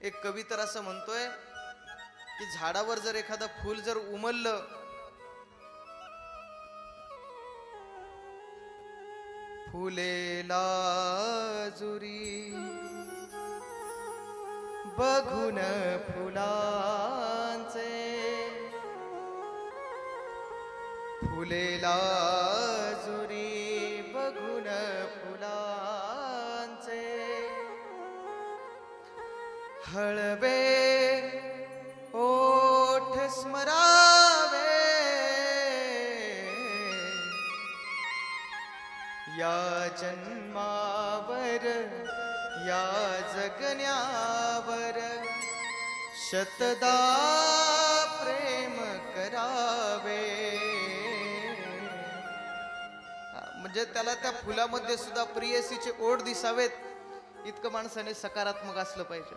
एक कवी तर असं म्हणतोय की झाडावर जर एखादं फूल जर उमललं, फुलेला जुरी बघून फुलांचे, फुलेला जुरी बघून फुलांचे, हळवे ओठ स्मरावे या जन्मावर या जगण्यावर, शतदा प्रेम करावे. म्हणजे त्याला त्या फुलामध्ये सुद्धा प्रियसीचे ओठ दिसावेत इतकं माणसाने सकारात्मक असलं पाहिजे.